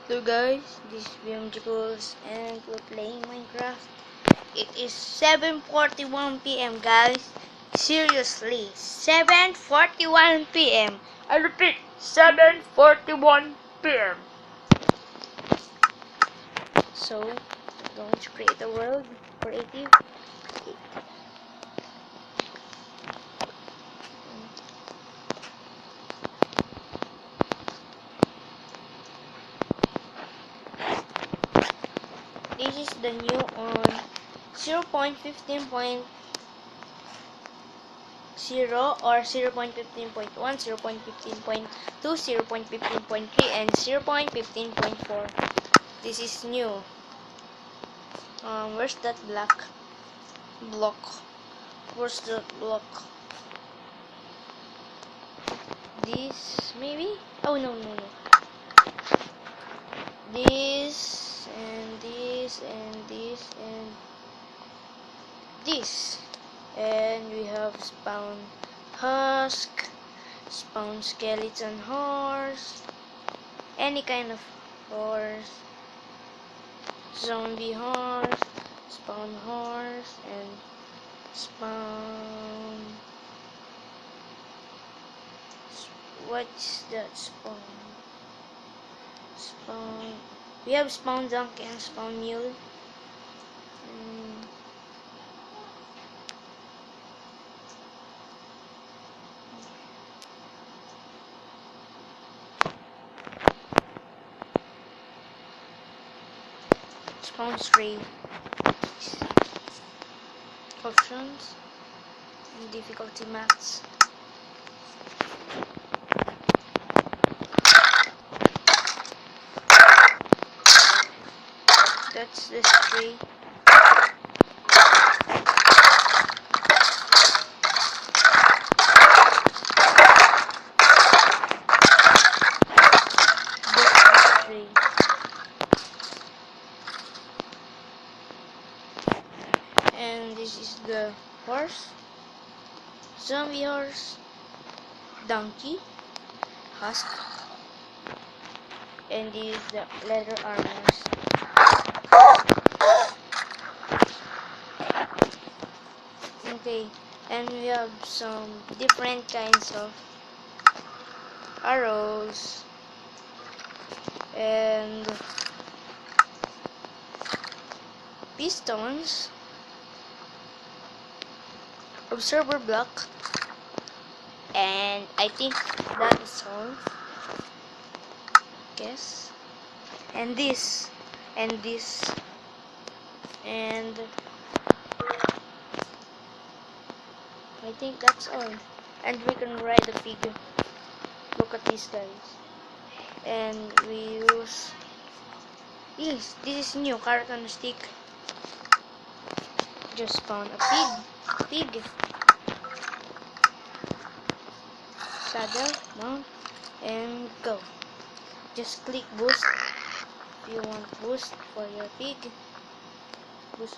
Hello guys, this is BMG Pulse and we're playing Minecraft. It is 7:41 p.m. guys. Seriously, 7:41 p.m. I repeat, 7:41 p.m. So, we're going to create a world. Creative. This is the new on 0.15.0 or 0.15.1, 0.15.2, 0.15.3, and 0.15.4. This is new. Where's that block? Where's the block? This maybe? Oh no. This and this and this and this. And we have spawn husk, spawn skeleton horse, any kind of horse, zombie horse, spawn horse, and spawn. What's that spawn? Spawn. We have spawn donkey and spawn mule. Spawn tree. Options and difficulty max. That's this tree. And this is the horse, zombie horse, donkey, husk, and this is the leather armors. Okay, and we have some different kinds of arrows and pistons, observer block, and I think that is all. Yes, and this, and I think that's all. And we can ride a pig. Look at these guys. And we use this is new carrot on a stick. Just spawn a pig. Saddle, mount, and go. Just click boost if you want boost for your pig. Boost.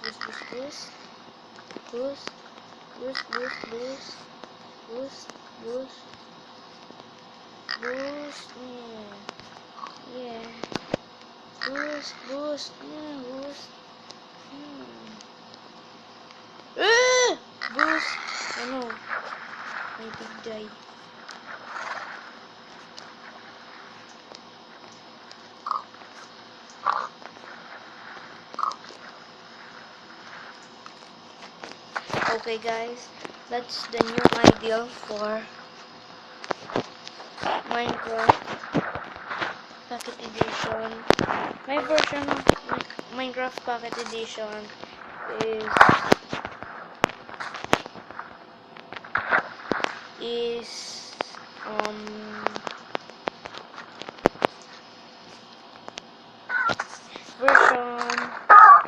Yeah. Boost. Boost. Oh no, my pig died. Okay guys, that's the new ideal for Minecraft Pocket Edition. My version of Minecraft Pocket Edition is version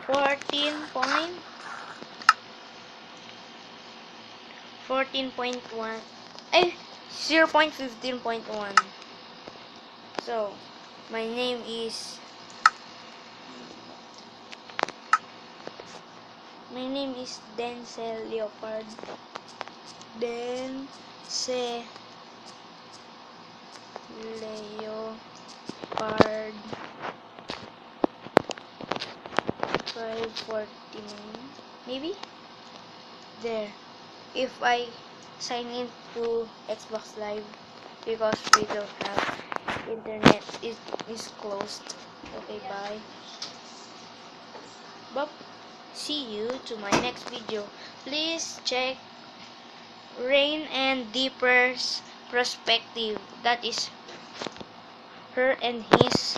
14.1 0.15.1. So my name is Denzel Leopard. Leopard 49, maybe? There. If I sign in to Xbox Live, because we don't have internet, is closed. Okay, bye. But see you to my next video. Please check Rain and Deeper's perspective. That is her and his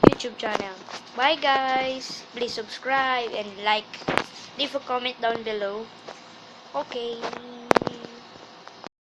YouTube channel. Bye guys. Please subscribe and like. Leave a comment down below. Okay.